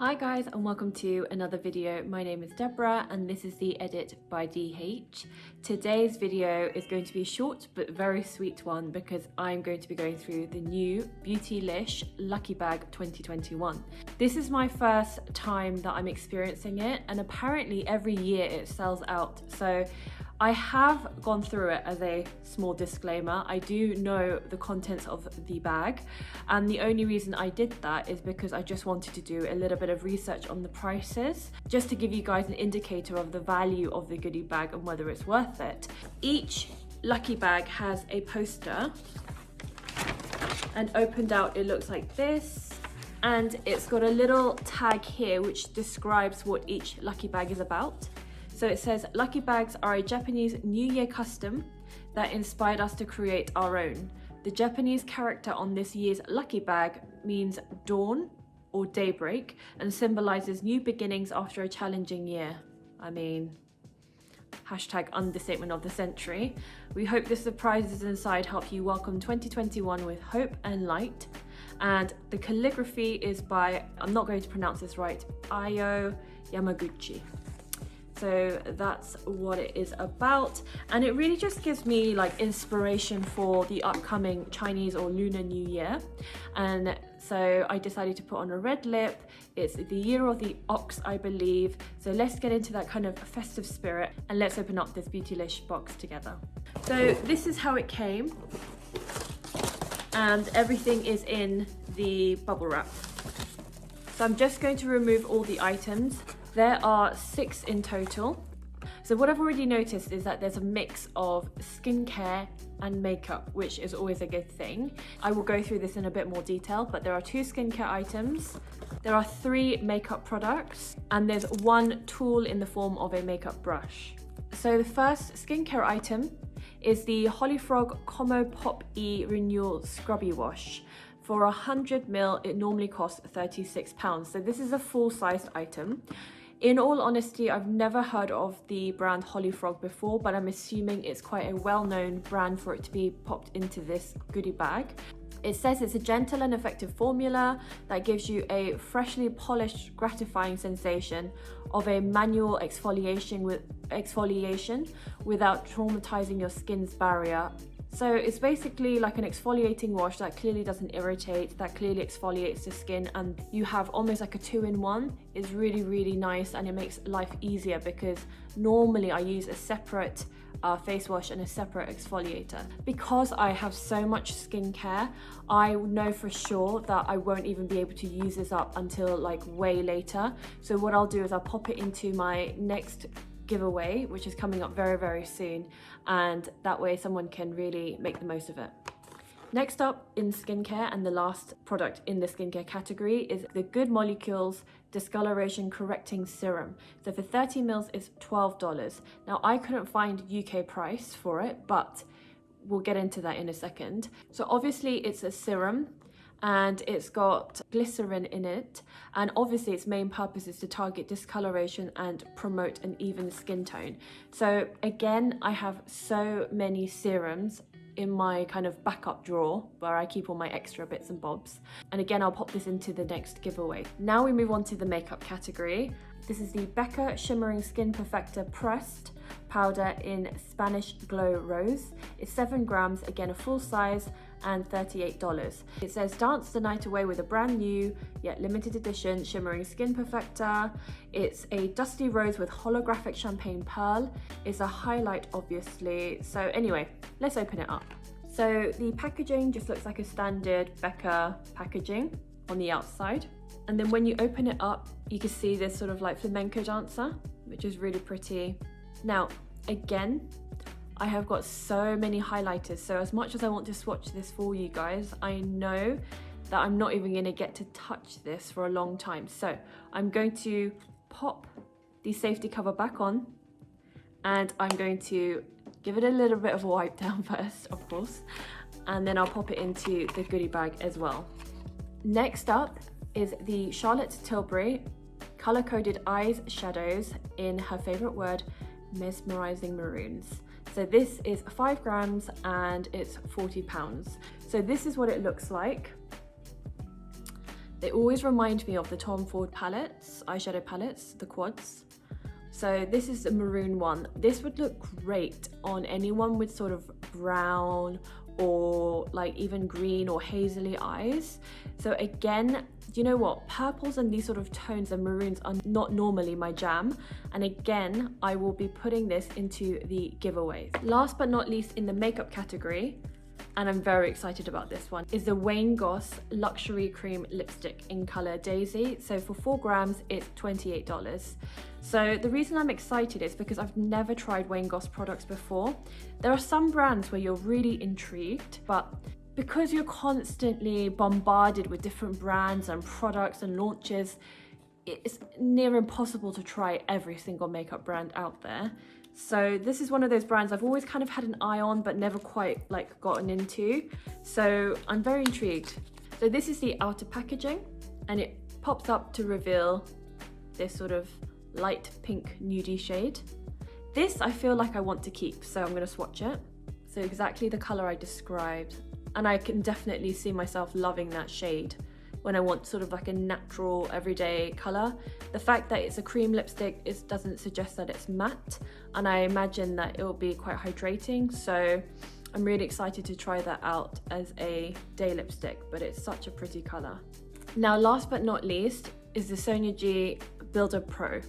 Hi guys, and welcome to another video. My name is Deborah and this is the Edit by DH. Today's video is going to be a short but very sweet one because I'm going to be going through the new Beautylish Lucky Bag 2021. This is my first time that I'm experiencing it, and apparently every year it sells out. So I have gone through it. As a small disclaimer, I do know the contents of the bag, and the only reason I did that is because I just wanted to do a little bit of research on the prices, just to give you guys an indicator of the value of the goodie bag and whether it's worth it. Each lucky bag has a poster, and opened out it looks like this, and it's got a little tag here which describes what each lucky bag is about. So it says, lucky bags are a Japanese New Year custom that inspired us to create our own. The Japanese character on this year's lucky bag means dawn or daybreak and symbolizes new beginnings after a challenging year. I mean, hashtag understatement of the century. We hope the surprises inside help you welcome 2021 with hope and light. And the calligraphy is by, I'm not going to pronounce this right, 𝕊𝕦𝕓𝕤𝕗. So that's what it is about, and it really just gives me like inspiration for the upcoming Chinese or Lunar New Year. And so I decided to put on a red lip. It's the year of the ox, I believe. So let's get into that kind of festive spirit and let's open up this Beautylish box together. So this is how it came, and everything is in the bubble wrap. So I'm just going to remove all the items. There are 6 in total. So what I've already noticed is that there's a mix of skincare and makeup, which is always a good thing. I will go through this in a bit more detail, but there are 2 skincare items, there are 3 makeup products, and there's 1 tool in the form of a makeup brush. So the first skincare item is the Hollyfrog Como Pop E Renewal Scrubby Wash. For 100ml, it normally costs £36. So this is a full-sized item. In all honesty, I've never heard of the brand Hollyfrog before, but I'm assuming it's quite a well-known brand for it to be popped into this goodie bag. It says it's a gentle and effective formula that gives you a freshly polished, gratifying sensation of a manual exfoliation without traumatizing your skin's barrier. So it's basically like an exfoliating wash that clearly doesn't irritate, that clearly exfoliates the skin, and you have almost like a 2-in-1. It's really, really nice, and it makes life easier because normally I use a separate face wash and a separate exfoliator. Because I have so much skincare, I know for sure that I won't even be able to use this up until like way later. So what I'll do is I'll pop it into my next giveaway, which is coming up very, very soon, and that way someone can really make the most of it. Next up in skincare, and the last product in the skincare category, is the Good Molecules Discoloration Correcting Serum. So for 30ml it's $12. Now I couldn't find UK price for it, but we'll get into that in a second. So obviously it's a serum, and it's got glycerin in it, and obviously its main purpose is to target discoloration and promote an even skin tone. So again, I have so many serums in my kind of backup drawer where I keep all my extra bits and bobs, and again I'll pop this into the next giveaway. Now we move on to the makeup category. This is the Becca Shimmering Skin Perfector Pressed Powder in Spanish Glow Rose. It's 7 grams, again a full size, and $38. It says dance the night away with a brand new yet limited edition shimmering skin perfector. It's a dusty rose with holographic champagne pearl. It's a highlight, obviously. So anyway, let's open it up. So the packaging just looks like a standard Becca packaging on the outside, and then when you open it up you can see this sort of like flamenco dancer, which is really pretty. Now again, I have got so many highlighters, so as much as I want to swatch this for you guys, I know that I'm not even going to get to touch this for a long time. So I'm going to pop the safety cover back on, and I'm going to give it a little bit of a wipe down first, of course, and then I'll pop it into the goodie bag as well. Next up is the Charlotte Tilbury Color Coded Eyes Shadows in her favorite word, Mesmerizing Maroons. So this is 5 grams and it's £40. So this is what it looks like. They always remind me of the Tom Ford palettes, eyeshadow palettes, the quads. So this is the maroon one. This would look great on anyone with sort of brown or like even green or hazily eyes. So again, you know what? Purples and these sort of tones and maroons are not normally my jam. And again, I will be putting this into the giveaways. Last but not least in the makeup category, and I'm very excited about this one, is the Wayne Goss Luxury Cream Lipstick in color Daisy. So for 4 grams, it's $28. So the reason I'm excited is because I've never tried Wayne Goss products before. There are some brands where you're really intrigued, but because you're constantly bombarded with different brands and products and launches, it's near impossible to try every single makeup brand out there. So this is one of those brands I've always kind of had an eye on but never quite like gotten into. So I'm very intrigued. So this is the outer packaging and it pops up to reveal this sort of light pink nudie shade. This I feel like I want to keep, so I'm going to swatch it. So exactly the color I described, and I can definitely see myself loving that shade when I want sort of like a natural everyday color. The fact that it's a cream lipstick doesn't suggest that it's matte, and I imagine that it will be quite hydrating, so I'm really excited to try that out as a day lipstick, but it's such a pretty color. Now last but not least is the Sonia G Builder Pro,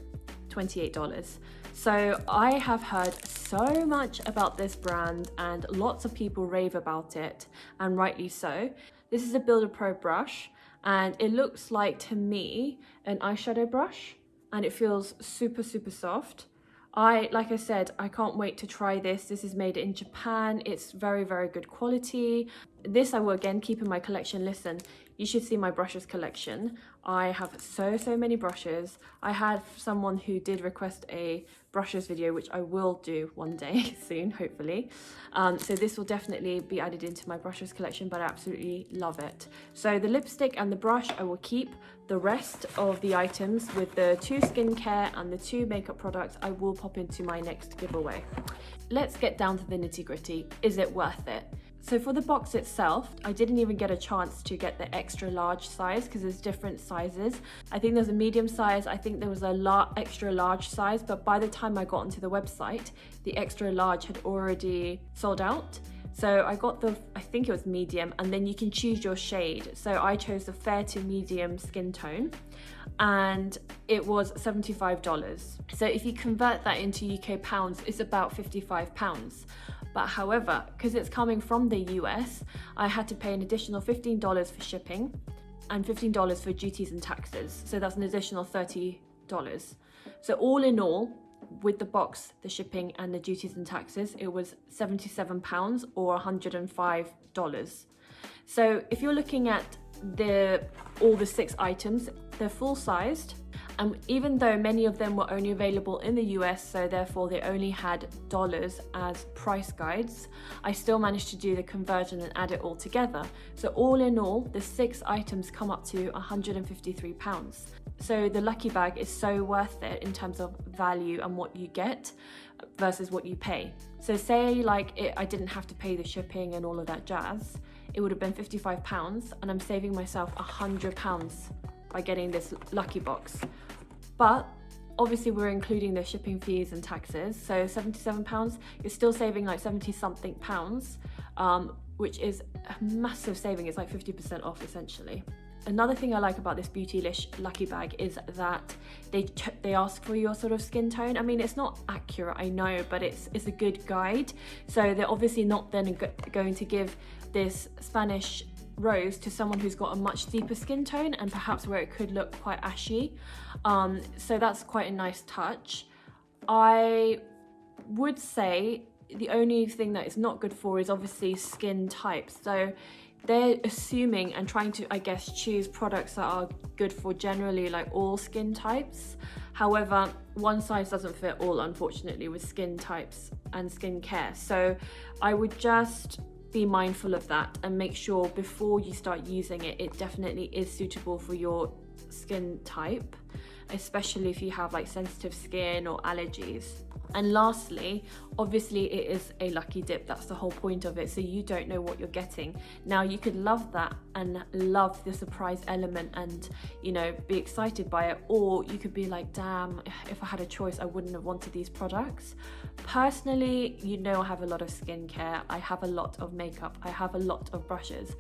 $28. So I have heard so much about this brand and lots of people rave about it, and rightly so. This is a Builder Pro brush, and it looks like, to me, an eyeshadow brush, and it feels super soft. Like I said, I can't wait to try this. This is made in Japan. It's very good quality. This I will again keep in my collection. Listen, you should see my brushes collection. I have so many brushes. I had someone who did request a brushes video, which I will do one day soon, hopefully. So this will definitely be added into my brushes collection, but I absolutely love it. So the lipstick and the brush I will keep. The rest of the items with the 2 skincare and the 2 makeup products I will pop into my next giveaway. Let's get down to the nitty-gritty. Is it worth it? So for the box itself, I didn't even get a chance to get the extra large size because there's different sizes. I think there's a medium size, I think there was a extra large size, but by the time I got onto the website, the extra large had already sold out. So I got I think it was medium, and then you can choose your shade. So I chose the fair to medium skin tone, and it was $75. So if you convert that into UK pounds, it's about £55. But however, because it's coming from the US, I had to pay an additional $15 for shipping and $15 for duties and taxes. So that's an additional $30. So all in all, with the box, the shipping and the duties and taxes, it was £77 or $105. So if you're looking at all the 6 items, they're full sized. And even though many of them were only available in the US, so therefore they only had dollars as price guides, I still managed to do the conversion and add it all together. So all in all, the 6 items come up to £153. So the Lucky Bag is so worth it in terms of value and what you get versus what you pay. So say I didn't have to pay the shipping and all of that jazz, it would have been £55, and I'm saving myself £100 by getting this lucky box. But obviously we're including the shipping fees and taxes, so £77, you're still saving like 70 something pounds, which is a massive saving. It's like 50% off essentially. Another thing I like about this Beautylish Lucky Bag is that they ask for your sort of skin tone. I mean, it's not accurate, I know, but it's a good guide. So they're obviously not then going to give this Spanish rose to someone who's got a much deeper skin tone and perhaps where it could look quite ashy. So that's quite a nice touch. I would say the only thing that it's not good for is obviously skin types. So they're assuming and trying to, I guess, choose products that are good for generally like all skin types. However, one size doesn't fit all, unfortunately, with skin types and skincare. So I would just be mindful of that and make sure before you start using it, it definitely is suitable for your skin type. especially if you have like sensitive skin or allergies. And lastly, obviously it is a lucky dip, that's the whole point of it, so you don't know what you're getting. Now you could love that and love the surprise element and, you know, be excited by it, or you could be like, damn, if I had a choice I wouldn't have wanted these products. Personally, you know, I have a lot of skincare, I have a lot of makeup, I have a lot of brushes,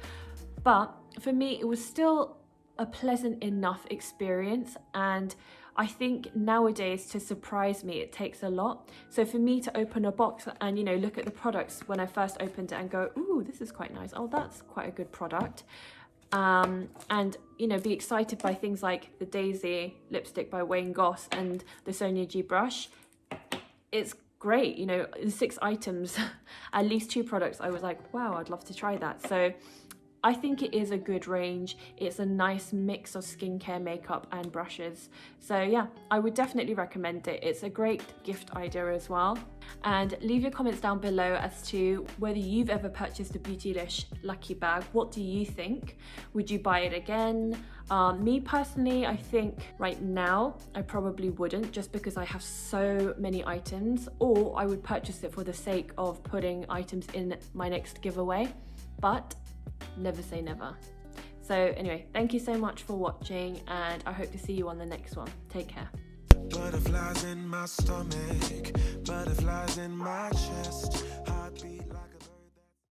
but for me it was still a pleasant enough experience. And I think nowadays to surprise me it takes a lot. So for me to open a box and, you know, look at the products when I first opened it and go, ooh, this is quite nice, oh, that's quite a good product, and, you know, be excited by things like the Daisy lipstick by Wayne Goss and the Sonia G brush, it's great. You know, in 6 items, at least 2 products, I was like, wow, I'd love to try that. So I think it is a good range. It's a nice mix of skincare, makeup and brushes. So yeah, I would definitely recommend it. It's a great gift idea as well. And leave your comments down below as to whether you've ever purchased a Beautylish Lucky Bag. What do you think? Would you buy it again? Me personally, I think right now I probably wouldn't, just because I have so many items, or I would purchase it for the sake of putting items in my next giveaway. But never say never. So anyway, thank you so much for watching, and I hope to see you on the next one. Take care. Butterflies in my stomach, butterflies in my chest.